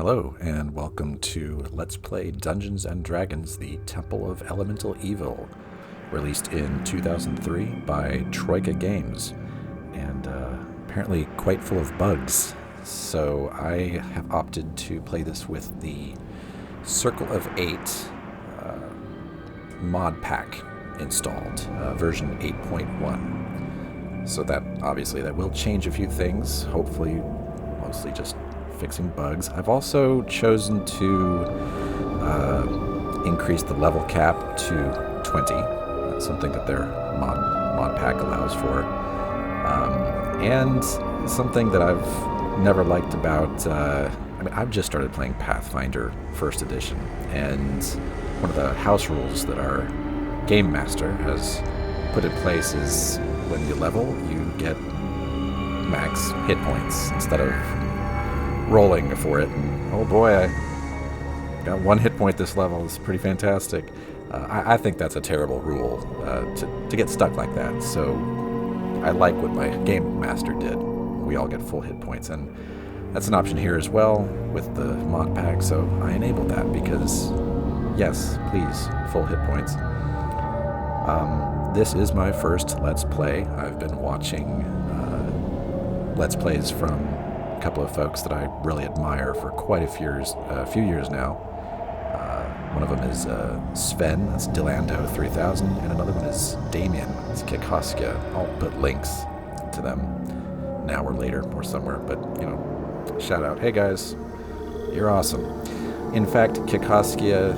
Hello, and welcome to Let's Play Dungeons & Dragons, the Temple of Elemental Evil, released in 2003 by Troika Games, and apparently quite full of bugs. So I have opted to play this with the Circle of 8 mod pack installed, version 8.1. So that, obviously, that will change a few things, hopefully mostly just fixing bugs. I've also chosen to increase the level cap to 20. That's something that their mod pack allows for. And something that I've never liked about... I've just started playing Pathfinder 1st Edition, and one of the house rules that our game master has put in place is when you level, you get max hit points instead of rolling for it. And oh boy, I got 1 hit point this level. It's pretty fantastic. I think that's a terrible rule to get stuck like that. So I like what my game master did. We all get full hit points, and that's an option here as well with the mod pack. So I enabled that because, yes, please, full hit points. This is my first Let's Play. I've been watching Let's Plays from a couple of folks that I really admire for quite a few years now. One of them is Sven, that's Delando 3000, and another one is Damien, it's Kikoska. I'll put links to them now or later or somewhere, but shout out, hey guys, you're awesome. In fact, Kikoska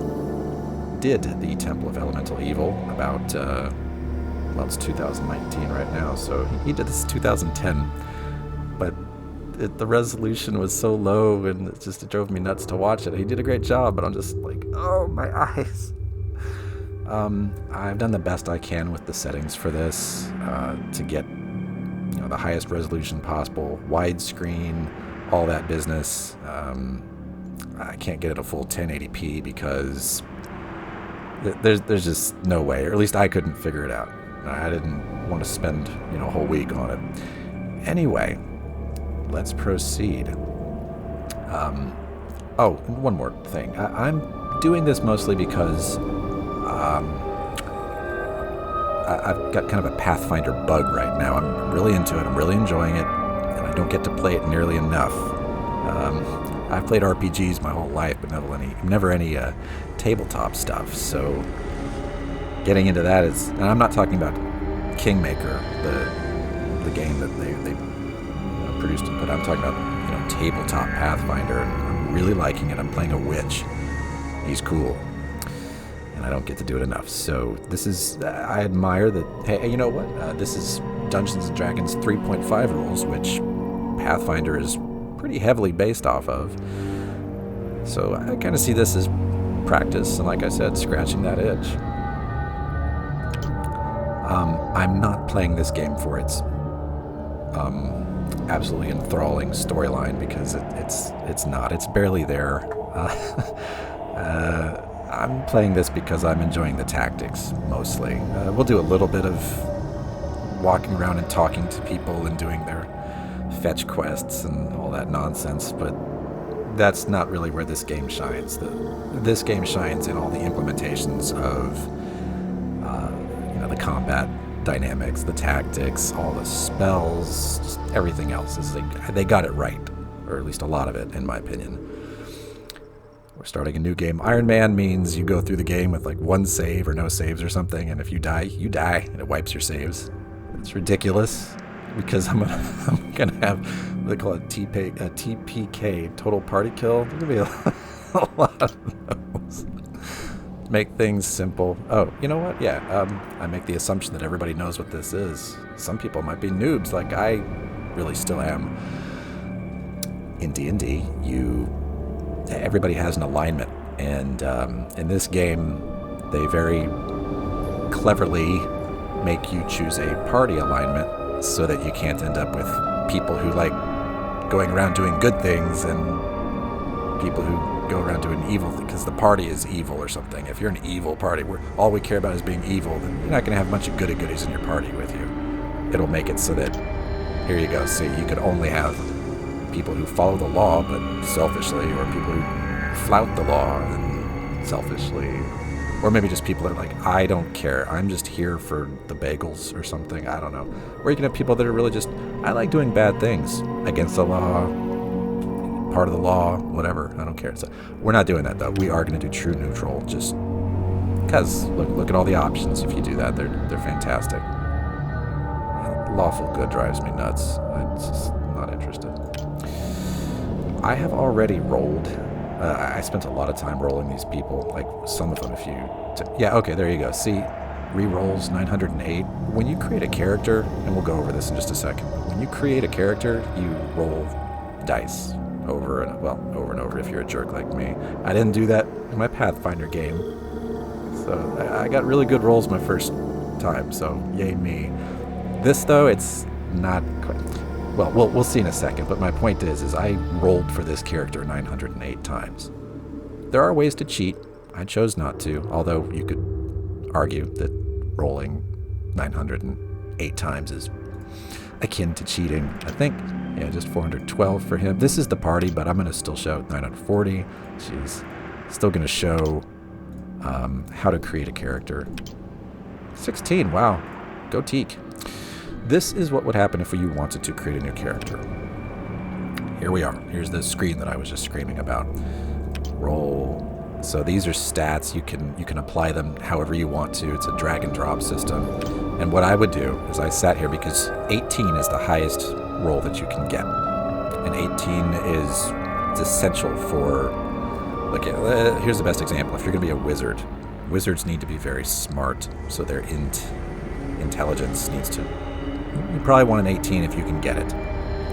did the Temple of Elemental Evil about, well, it's 2019 right now, so he did this in 2010, but the resolution was so low, and it drove me nuts to watch it. He did a great job, but I'm just like, oh, my eyes. I've done the best I can with the settings for this to get the highest resolution possible, widescreen, all that business. I can't get it a full 1080p because there's just no way, or at least I couldn't figure it out. I didn't want to spend a whole week on it. Anyway, let's proceed. Oh, and one more thing. I'm doing this mostly because I've got kind of a Pathfinder bug right now. I'm really into it. I'm really enjoying it, and I don't get to play it nearly enough. I've played RPGs my whole life, but never any tabletop stuff. So getting into that is, and I'm not talking about Kingmaker, the game that they produced it, but I'm talking about tabletop Pathfinder, and I'm really liking it. I'm playing a witch. He's cool, and I don't get to do it enough. So this is, I admire that. Hey, you know what? This is Dungeons and Dragons 3.5 rules, which Pathfinder is pretty heavily based off of. So I kind of see this as practice, and like I said, scratching that itch. I'm not playing this game for its absolutely enthralling storyline, because it's not. It's barely there. I'm playing this because I'm enjoying the tactics, mostly. We'll do a little bit of walking around and talking to people and doing their fetch quests and all that nonsense, but that's not really where this game shines. This game shines in all the implementations of the combat dynamics, the tactics, all the spells, just everything else. They got it right, or at least a lot of it, in my opinion. We're starting a new game. Iron Man means you go through the game with like 1 save or no saves or something, and if you die, you die, and it wipes your saves. It's ridiculous, because I'm gonna have what they call a TPK, total party kill. There's gonna be a lot of those. Make things simple. Oh, you know what? Yeah, I make the assumption that everybody knows what this is. Some people might be noobs, like I really still am. In D&D, everybody has an alignment, and in this game, they very cleverly make you choose a party alignment so that you can't end up with people who like going around doing good things and people who go around doing evil things, because the party is evil or something. If you're an evil party where all we care about is being evil, then you're not going to have a bunch of goody-goodies in your party with you. It'll make it so that, here you go, see, you could only have people who follow the law but selfishly, or people who flout the law and selfishly, or maybe just people that are like, I don't care, I'm just here for the bagels or something, I don't know. Or you can have people that are really just, I like doing bad things against the law, part of the law, whatever, I don't care. So we're not doing that though. We are going to do true neutral, just because look at all the options. If you do that, they're fantastic. Lawful good drives me nuts. I'm just not interested. I have already rolled. I spent a lot of time rolling these people, like some of them if you... yeah, okay, there you go. See, re-rolls 908. When you create a character, and we'll go over this in just a second, but when you create a character, you roll dice over and over if you're a jerk like me. I didn't do that in my Pathfinder game, so I got really good rolls my first time, so yay me. This, though, it's not quite... well, we'll see in a second, but my point is I rolled for this character 908 times. There are ways to cheat. I chose not to, although you could argue that rolling 908 times is akin to cheating, I think. Yeah, just 412 for him. This is the party, but I'm going to still show 940. She's still going to show how to create a character. 16, wow. Go teak. This is what would happen if you wanted to create a new character. Here we are. Here's the screen that I was just screaming about. Roll. So these are stats. You can apply them however you want to. It's a drag and drop system. And what I would do is I sat here because 18 is the highest roll that you can get. And 18 it's essential for... Look, here's the best example. If you're going to be a wizard, wizards need to be very smart. So their intelligence needs to... You probably want an 18 if you can get it,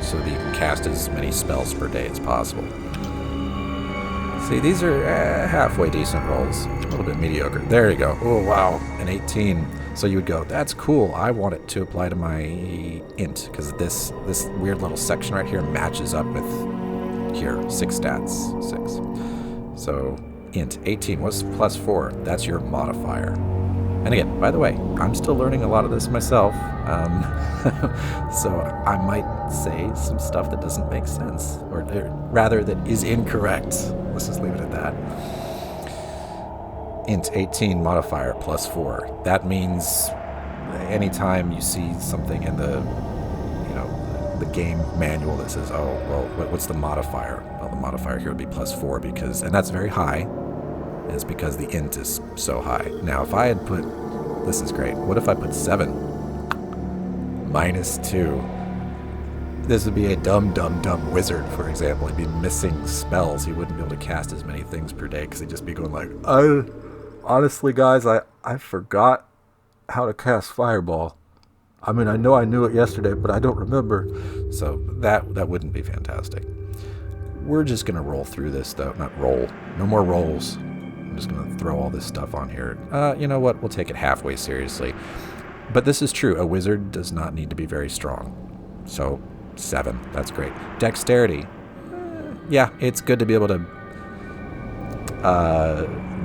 so that you can cast as many spells per day as possible. See, these are halfway decent rolls. A little bit mediocre. There you go. Oh, wow. An 18. So you would go, that's cool. I want it to apply to my int, because this weird little section right here matches up with here. 6 stats. 6. So int 18. What's plus 4? That's your modifier. And again, by the way, I'm still learning a lot of this myself, so I might say some stuff that doesn't make sense, or rather that is incorrect. Let's just leave it at that. Int 18 modifier plus 4. That means anytime you see something in the game manual that says, oh, well, what's the modifier? Well, the modifier here would be plus 4 because, and that's very high. Is because the int is so high. Now, if I had put, this is great. What if I put 7? -2. This would be a dumb wizard, for example. He'd be missing spells. He wouldn't be able to cast as many things per day because he'd just be going like, honestly, guys, I forgot how to cast Fireball. I mean, I know I knew it yesterday, but I don't remember. So that wouldn't be fantastic. We're just going to roll through this, though. Not roll. No more rolls. I'm just going to throw all this stuff on here. You know what? We'll take it halfway seriously. But this is true. A wizard does not need to be very strong. So, 7. That's great. Dexterity. Yeah, it's good to be able to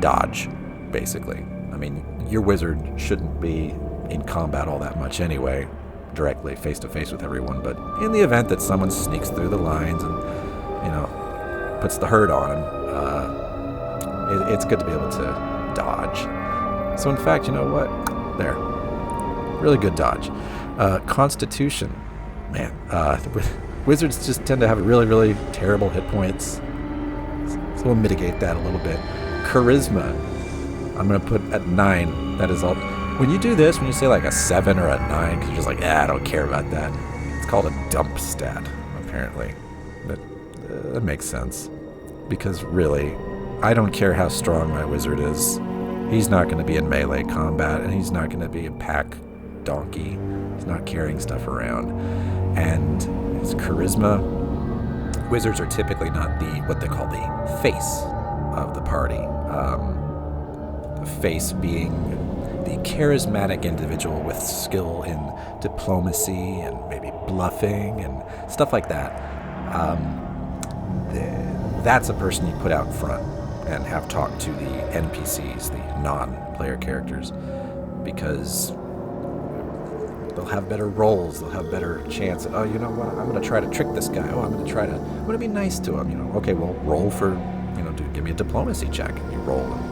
dodge, basically. I mean, your wizard shouldn't be in combat all that much anyway, directly face-to-face with everyone. But in the event that someone sneaks through the lines and, puts the hurt on him, it's good to be able to dodge. So in fact, you know what? There. Really good dodge. Constitution. Man, wizards just tend to have really, really terrible hit points. So we'll mitigate that a little bit. Charisma. I'm going to put at 9. That is all. When you do this, when you say like a 7 or a 9, because you're just like, I don't care about that. It's called a dump stat, apparently. But that makes sense. Because really, I don't care how strong my wizard is. He's not going to be in melee combat, and he's not going to be a pack donkey. He's not carrying stuff around. And his charisma, wizards are typically not what they call the face of the party. The face being the charismatic individual with skill in diplomacy and maybe bluffing and stuff like that. That's a person you put out front and have talk to the NPCs, the non-player characters, because They'll have better rolls. They'll have better chance. Oh, you know what? I'm going to try to trick this guy. Oh, I'm going to be nice to him. You know, okay, well, roll for, give me a diplomacy check. And you roll. And,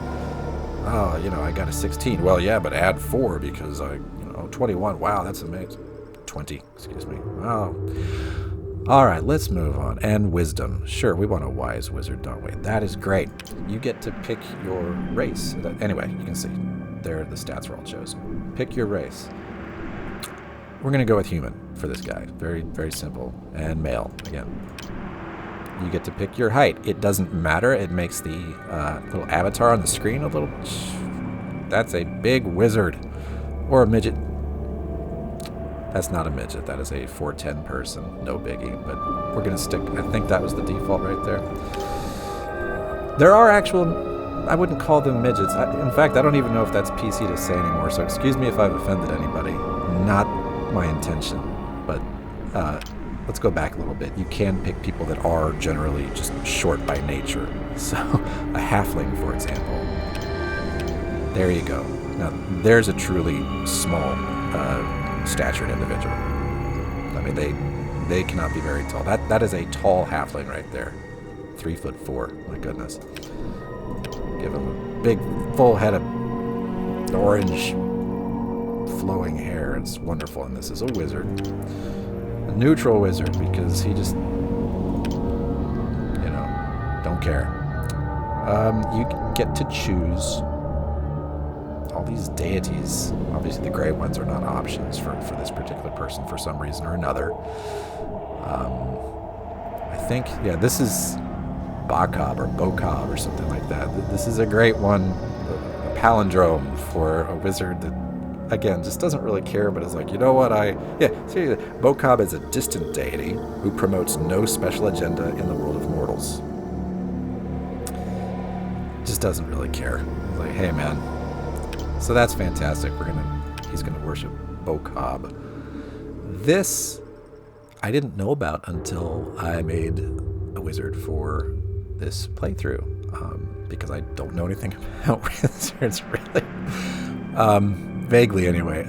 oh, I got a 16. Well, yeah, but add 4 because 21. Wow, that's amazing. 20, excuse me. Wow. All right, let's move on. And wisdom. Sure, we want a wise wizard, don't we? That is great. You get to pick your race. Anyway, you can see there the stats are all chosen. Pick your race. We're going to go with human for this guy. Very, very simple. And male, again. You get to pick your height. It doesn't matter. It makes the little avatar on the screen a little... That's a big wizard. Or a midget. That's not a midget. That is a 4'10" person. No biggie. But we're going to stick... I think that was the default right there. There are actual... I wouldn't call them midgets. In fact, I don't even know if that's PC to say anymore. So excuse me if I've offended anybody. Not my intention. But let's go back a little bit. You can pick people that are generally just short by nature. So a halfling, for example. There you go. Now, there's a truly small... statured individual. I mean, they cannot be very tall. That is a tall halfling right there. 3'4". My goodness. Give him a big, full head of orange, flowing hair. It's wonderful. And this is a wizard, a neutral wizard, because he just, don't care. You get to choose all these deities. Obviously, the gray ones are not options for this particular person for some reason or another. I think, this is Bacob or Bocob or something like that. This is a great one, a palindrome for a wizard that, again, just doesn't really care, but is like, you know what, seriously, Bocob is a distant deity who promotes no special agenda in the world of mortals. Just doesn't really care. He's like, hey, man. So that's fantastic. He's gonna worship Bocob. This I didn't know about until I made a wizard for this playthrough, because I don't know anything about wizards really. Vaguely anyway.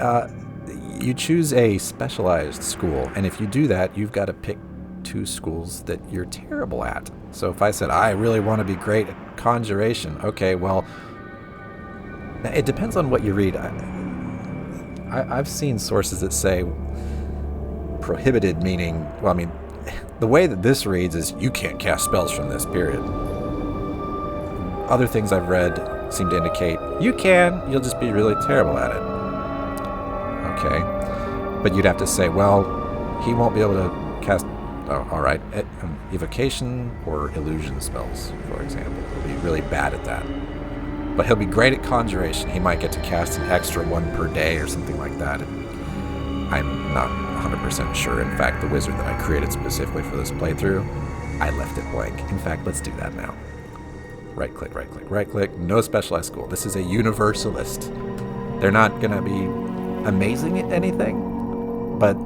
You choose a specialized school, and if you do that, you've got to pick 2 schools that you're terrible at. So if I said I really want to be great at conjuration, okay, well. It depends on what you read. I've seen sources that say prohibited, meaning, the way that this reads is you can't cast spells from this, period. Other things I've read seem to indicate you can, you'll just be really terrible at it. Okay. But you'd have to say, well, he won't be able to cast, evocation or illusion spells, for example. He'll be really bad at that. But he'll be great at conjuration. He might get to cast an extra 1 per day or something like that. I'm not 100% sure. In fact, the wizard that I created specifically for this playthrough, I left it blank. In fact, let's do that now. Right click, right click, right click. No specialized school. This is a universalist. They're not going to be amazing at anything, but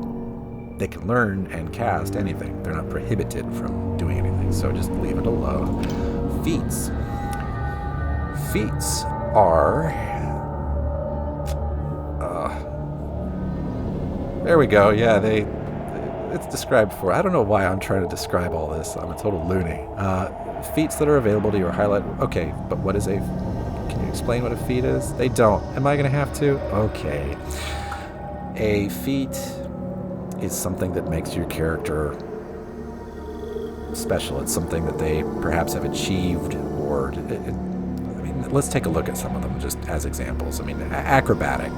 they can learn and cast anything. They're not prohibited from doing anything, so just leave it alone. Feats. Feats are... there we go. Yeah, it's described for... I don't know why I'm trying to describe all this. I'm a total loony. Feats that are available to your highlight... Okay, but what is a... Can you explain what a feat is? They don't. Am I going to have to? Okay. A feat is something that makes your character special. It's something that they perhaps have achieved, or... let's take a look at some of them just as examples. Acrobatic.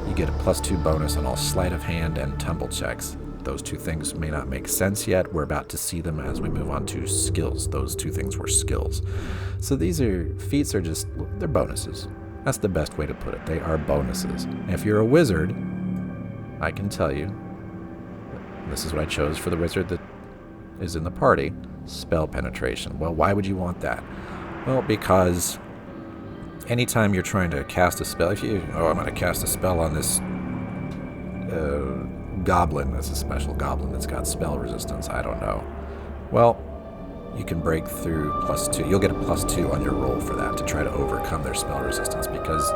You get a +2 bonus on all sleight of hand and tumble checks. Those 2 things may not make sense yet. We're about to see them as we move on to skills. Those 2 things were skills. So feats are just, they're bonuses. That's the best way to put it. They are bonuses. And if you're a wizard, I can tell you, this is what I chose for the wizard that is in the party, spell penetration. Well, why would you want that? Well, because anytime you're trying to cast a spell, I'm going to cast a spell on this goblin. That's a special goblin that's got spell resistance. I don't know. Well, you can break through +2. You'll get a +2 on your roll for that to try to overcome their spell resistance, because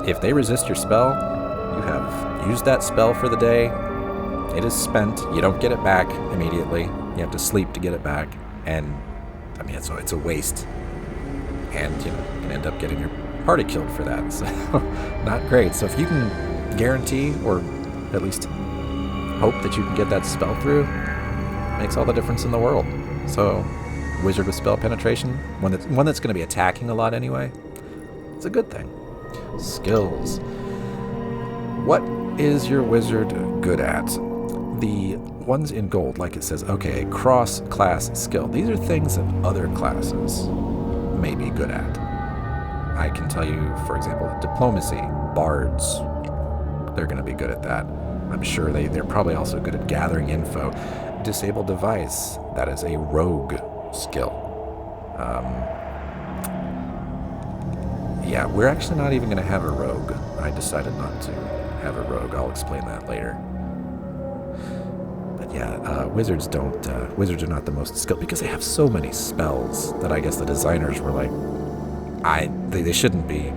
if they resist your spell, you have used that spell for the day. It is spent. You don't get it back immediately. You have to sleep to get it back. And, I mean, it's a waste. And, you can end up getting your party killed for that. So, not great. So if you can guarantee, or at least hope that you can get that spell through, makes all the difference in the world. So, wizard with spell penetration, one that's going to be attacking a lot anyway, it's a good thing. Skills. What is your wizard good at? The ones in gold, like it says, okay, cross-class skill. These are things that other classes may be good at. I can tell you, for example, diplomacy, bards, they're going to be good at that. I'm sure they're probably also good at gathering info. Disable device, that is a rogue skill. Yeah, we're actually not even going to have a rogue. I decided not to have a rogue. I'll explain that later. But yeah, wizards are not the most skilled because they have so many spells that I guess the designers were like, they shouldn't be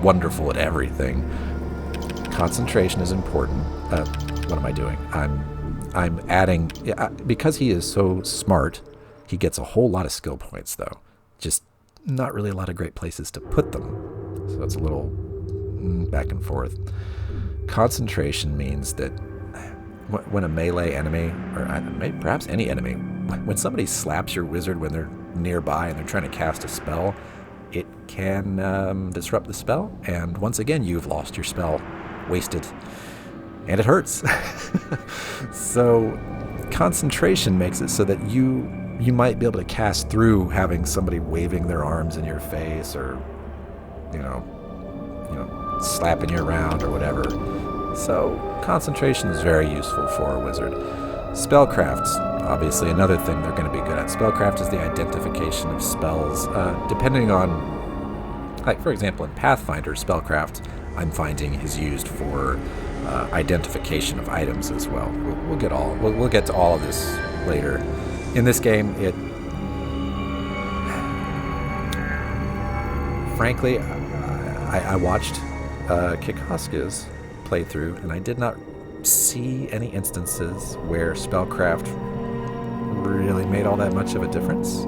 wonderful at everything. Concentration is important. What am I doing? I'm adding, because he is so smart, he gets a whole lot of skill points though. Just not really a lot of great places to put them. So it's a little back and forth. Concentration means that when a melee enemy, or perhaps any enemy, when somebody slaps your wizard when they're nearby and they're trying to cast a spell, it can disrupt the spell, and once again you've lost your spell, wasted, and it hurts. So concentration makes it so that you might be able to cast through having somebody waving their arms in your face, or slapping you around or whatever. So concentration is very useful for a wizard. Spellcraft's obviously another thing they're going to be good at. Spellcraft is the identification of spells. Depending on, like for example, in Pathfinder, spellcraft I'm finding is used for identification of items as well. We'll get to all of this later. In this game, frankly, I watched Kikoska's playthrough, and I did not see any instances where spellcraft really made all that much of a difference.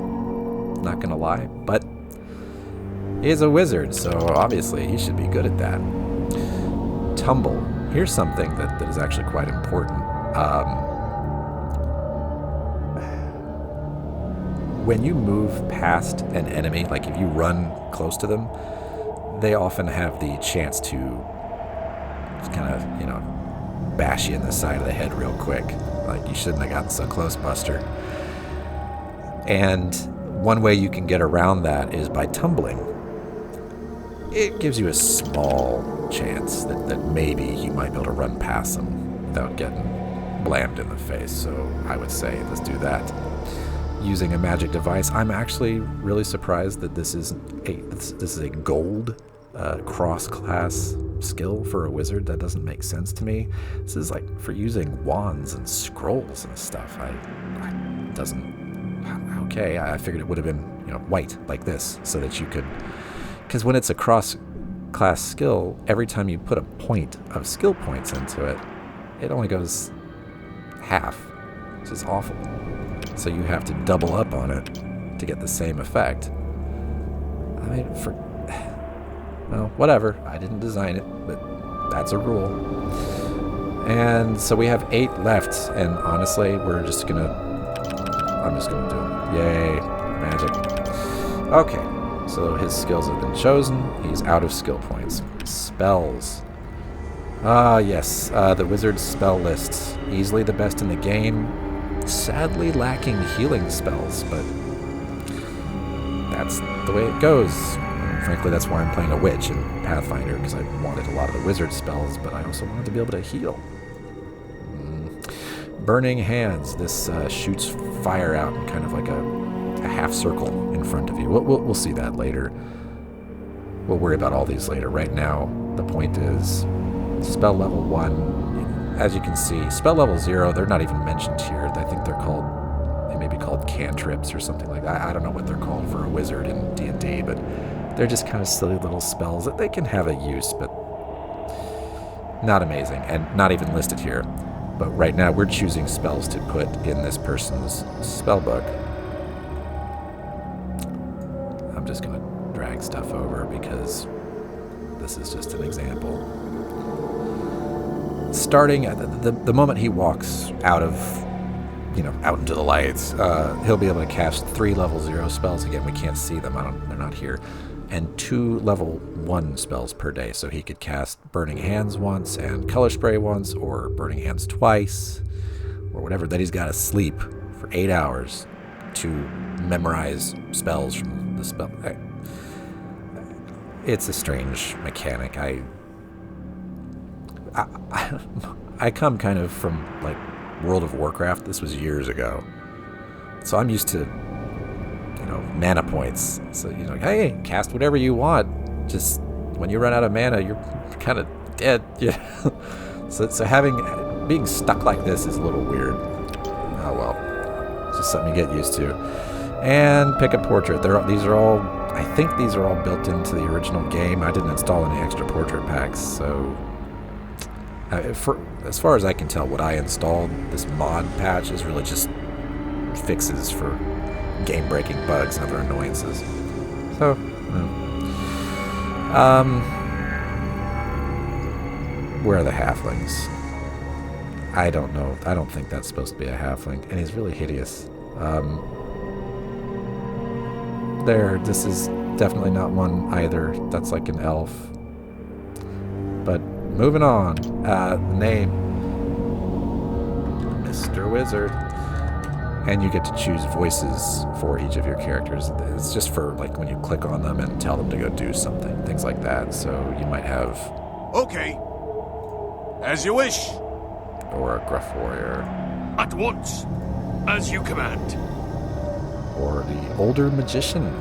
Not gonna lie, but he's a wizard, so obviously he should be good at that. Tumble. Here's something that is actually quite important. When you move past an enemy, like if you run close to them, they often have the chance to kind of, bash you in the side of the head real quick. Like, you shouldn't have gotten so close, Buster. And one way you can get around that is by tumbling. It gives you a small chance that maybe you might be able to run past them without getting blammed in the face. So I would say let's do that. Using a magic device, I'm actually really surprised that this is a gold cross-class skill for a wizard. That doesn't make sense to me. This is like for using wands and scrolls and stuff. I figured it would have been white like this, so that you could, because when it's a cross-class skill, every time you put a point of skill points into it, it only goes half, which is awful. So you have to double up on it to get the same effect. I mean, well, whatever. I didn't design it, but that's a rule. And so we have 8 left, and honestly, I'm just gonna do them. Yay, magic. Okay, so his skills have been chosen. He's out of skill points. Spells. Yes, the wizard's spell list. Easily the best in the game. Sadly lacking healing spells, but that's the way it goes. And frankly, that's why I'm playing a witch in Pathfinder, because I wanted a lot of the wizard spells, but I also wanted to be able to heal. Burning Hands. This shoots fire out in kind of like a half circle in front of you. We'll see that later. We'll worry about all these later. Right now, the point is spell level 1. As you can see, spell level 0, they're not even mentioned here. I think they may be called cantrips or something like that. I don't know what they're called for a wizard in D&D, but they're just kind of silly little spells that they can have a use, but not amazing, and not even listed here. But right now we're choosing spells to put in this person's spell book. I'm just going to drag stuff over because this is just an example. Starting at the moment he walks out into the lights, he'll be able to cast 3 level 0 spells. Again, we can't see them. They're not here. And 2 level 1 spells per day. So he could cast Burning Hands once and Color Spray once, or Burning Hands twice, or whatever. Then he's got to sleep for 8 hours to memorize spells from the spell. It's a strange mechanic. I come kind of from like World of Warcraft. This was years ago, so I'm used to mana points. So hey, cast whatever you want. Just when you run out of mana, you're kind of dead. Yeah. So being stuck like this is a little weird. Oh well, it's just something you get used to. And pick a portrait. I think these are all built into the original game. I didn't install any extra portrait packs, so as far as I can tell, what I installed, this mod patch, is really just fixes for game-breaking bugs and other annoyances. So, where are the halflings? I don't know. I don't think that's supposed to be a halfling, and he's really hideous. This is definitely not one either. That's like an elf. But moving on. Name. Mr. Wizard. And you get to choose voices for each of your characters. It's just for like when you click on them and tell them to go do something. Things like that. So you might have... Okay. As you wish. Or a gruff warrior. At once. As you command. Or the older magician.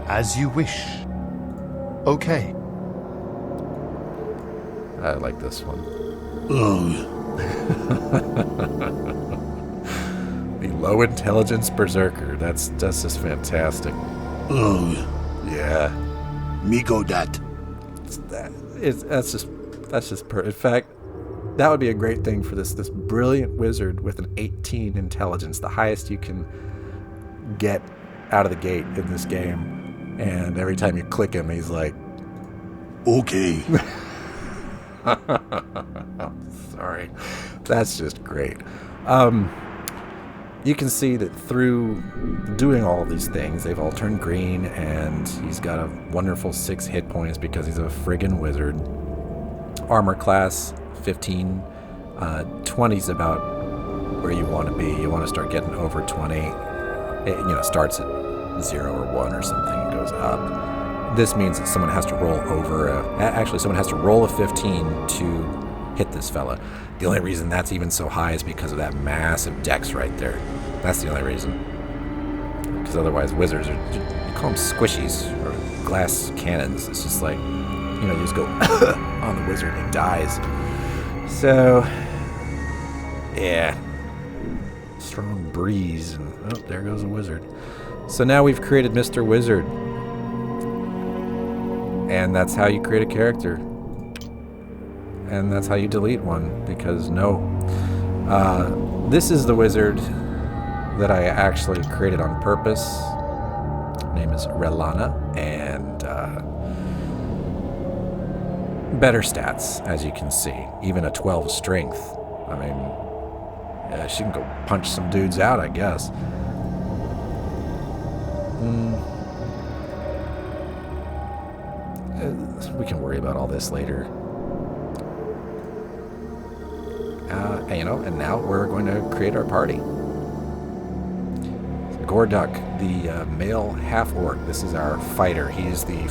As you wish. Okay. I like this one. The low intelligence berserker. That's just fantastic. Yeah. Me go that. That's just in fact, that would be a great thing for this brilliant wizard with an 18 intelligence, the highest you can get out of the gate in this game. And every time you click him, he's like, okay. Sorry. That's just great. You can see that through doing all of these things, they've all turned green, and he's got a wonderful 6 hit points because he's a friggin' wizard. Armor class, 15. 20's about where you want to be. You want to start getting over 20. It starts at 0 or 1 or something and goes up. This means that someone has to roll someone has to roll a 15 to hit this fella. The only reason that's even so high is because of that massive dex right there. That's the only reason. Because otherwise wizards you call them squishies or glass cannons. It's just like, you just go on the wizard and he dies. So, yeah. Strong breeze and there goes a wizard. So now we've created Mr. Wizard. And that's how you create a character. And that's how you delete one, because this is the wizard that I actually created on purpose. Her name is Relana, and better stats, as you can see. Even a 12 strength. I mean, she can go punch some dudes out, I guess. We can worry about all this later. And now we're going to create our party. Gorduk, the male half-orc. This is our fighter. He is the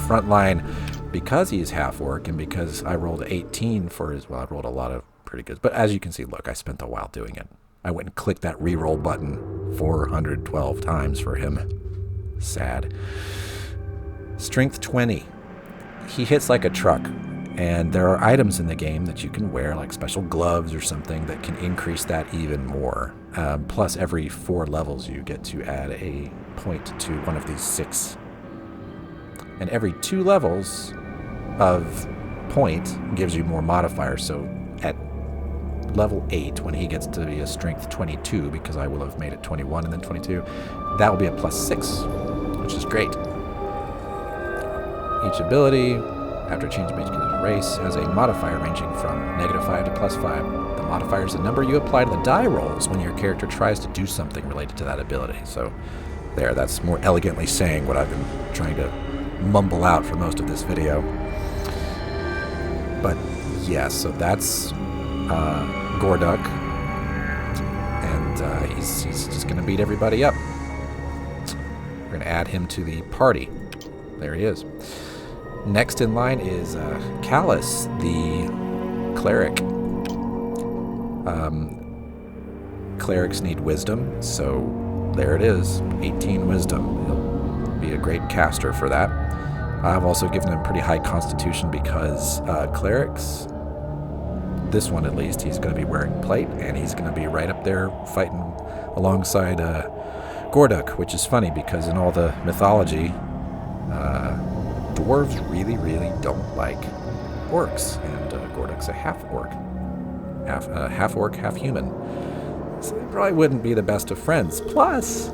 front line because he is half-orc and because I rolled 18 for his... Well, I rolled a lot of pretty good. But as you can see, look, I spent a while doing it. I went and clicked that reroll button 412 times for him. Sad. Strength 20. He hits like a truck. And there are items in the game that you can wear, like special gloves or something, that can increase that even more. Plus, every 4 levels, you get to add a point to one of these 6. And every 2 levels of point gives you more modifiers. So at level 8, when he gets to be a strength 22, because I will have made it 21 and then 22, that will be a +6, which is great. Each ability, after a change of major race, has a modifier ranging from -5 to +5. The modifier is the number you apply to the die rolls when your character tries to do something related to that ability. So there, that's more elegantly saying what I've been trying to mumble out for most of this video. But yeah, so that's Gorduk, and he's just going to beat everybody up. We're going to add him to the party. There he is. Next in line is Callus, the cleric. Clerics need wisdom, so there it is, 18 wisdom. He'll be a great caster for that. I've also given him pretty high constitution because clerics, this one at least, he's going to be wearing plate, and he's going to be right up there fighting alongside Gorduk, which is funny because in all the mythology, dwarves really, really don't like orcs, and Gorduk's a half-orc. Half-orc, half-human. So they probably wouldn't be the best of friends. Plus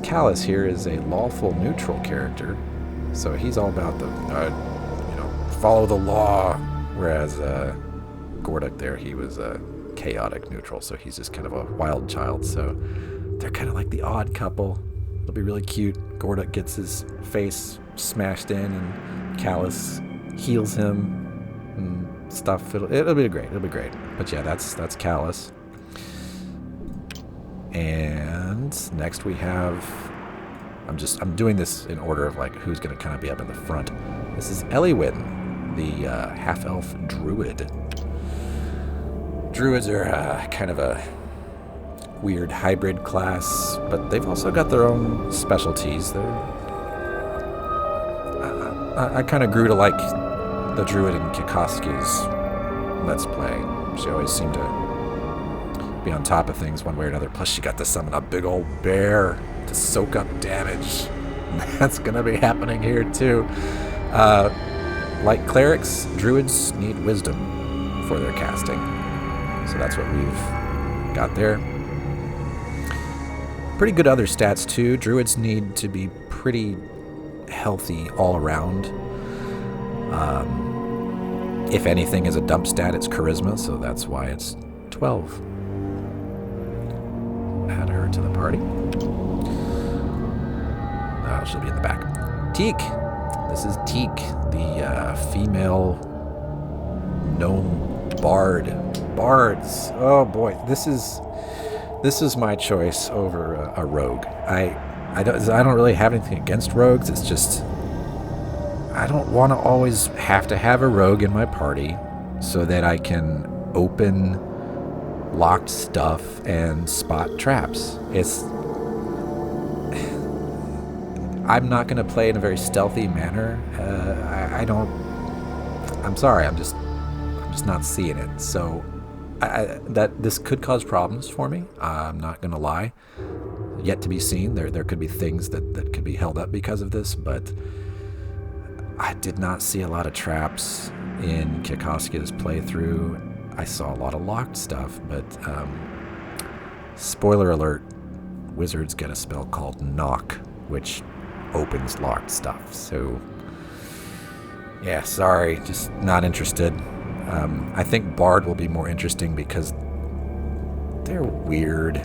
Callus here is a lawful neutral character, so he's all about the, follow the law, whereas Gorduk there, he was a chaotic neutral, so he's just kind of a wild child, so they're kind of like the odd couple. It'll be really cute. Gorduk gets his face smashed in, and Callus heals him and stuff. It'll be great. It'll be great. But yeah, that's Callus. And next we have, I'm doing this in order of like who's going to kind of be up in the front. This is Icewind, the half-elf druid. Druids are kind of a weird hybrid class, but they've also got their own specialties. I kind of grew to like the druid in Kikoski's Let's Play. She always seemed to be on top of things one way or another. Plus, she got to summon a big old bear to soak up damage. That's going to be happening here, too. Like clerics, druids need wisdom for their casting. So that's what we've got there. Pretty good other stats, too. Druids need to be pretty healthy all around. If anything is a dump stat, it's charisma, so that's why it's 12. Add her to the party. She'll be in the back. Teak. This is Teak, the female gnome bard. Bards. Oh boy, this is my choice over a rogue. I don't really have anything against rogues. It's just I don't want to always have to have a rogue in my party so that I can open locked stuff and spot traps. I'm not going to play in a very stealthy manner. I'm sorry. I'm just not seeing it. So that this could cause problems for me. I'm not going to lie. Yet to be seen. There could be things that could be held up because of this, but I did not see a lot of traps in Kikoski's playthrough. I saw a lot of locked stuff, but spoiler alert, wizards get a spell called Knock, which opens locked stuff. So yeah, sorry, just not interested. I think Bard will be more interesting because they're weird.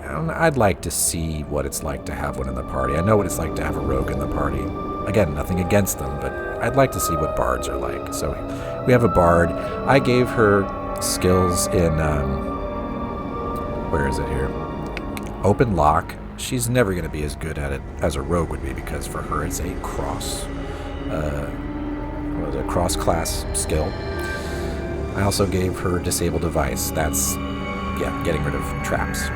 I'd like to see what it's like to have one in the party. I know what it's like to have a rogue in the party. Again, nothing against them, but I'd like to see what bards are like. So we have a bard. I gave her skills in, where is it here? Open lock. She's never going to be as good at it as a rogue would be because for her it's a cross-class skill. I also gave her disable device. That's, yeah, getting rid of traps.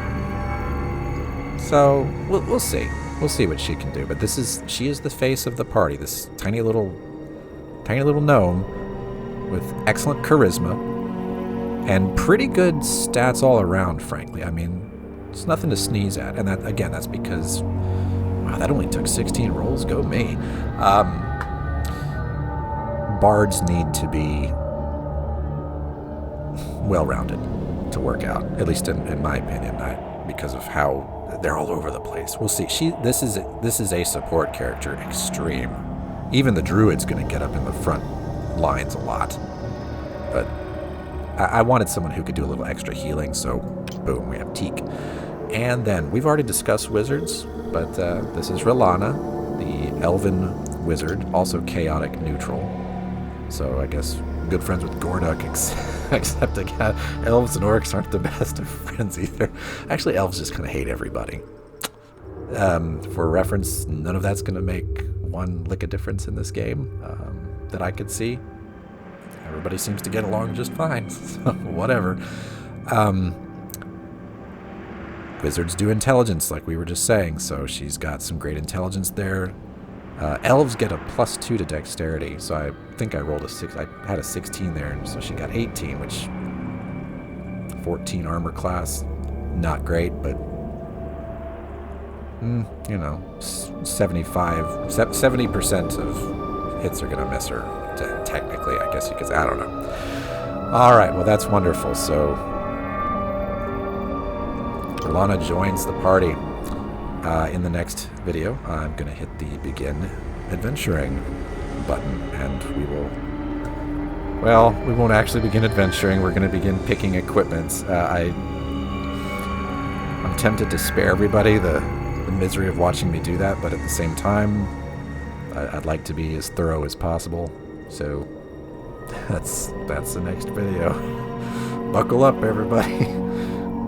So we'll see. We'll see what she can do. But she is the face of the party. This tiny little gnome with excellent charisma and pretty good stats all around, frankly. I mean, it's nothing to sneeze at. And that's because, wow, that only took 16 rolls. Go me. bards need to be well-rounded to work out, at least in my opinion, because of how they're all over the place. We'll see. This is a support character, extreme. Even the druid's going to get up in the front lines a lot. But I wanted someone who could do a little extra healing, so boom, we have Teak. And then, we've already discussed wizards, but this is Rilana, the elven wizard, also chaotic neutral. So I guess good friends with Gorduk, except again, elves and orcs aren't the best of friends either. Actually, elves just kind of hate everybody. For reference, none of that's going to make one lick of difference in this game that I could see. Everybody seems to get along just fine, so whatever. Wizards do intelligence, like we were just saying, so she's got some great intelligence there. Elves get a +2 to dexterity, so I think I rolled a 6. I had a 16 there, and so she got 18, which 14 armor class, not great, but 70% of hits are gonna miss her. Technically, I guess you could. I don't know. All right, well that's wonderful. So Rilana joins the party. In the next video, I'm going to hit the begin adventuring button, and we won't actually begin adventuring. We're going to begin picking equipment. I'm tempted to spare everybody the misery of watching me do that, but at the same time, I'd like to be as thorough as possible. So that's the next video. Buckle up, everybody.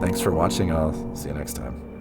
Thanks for watching. I'll see you next time.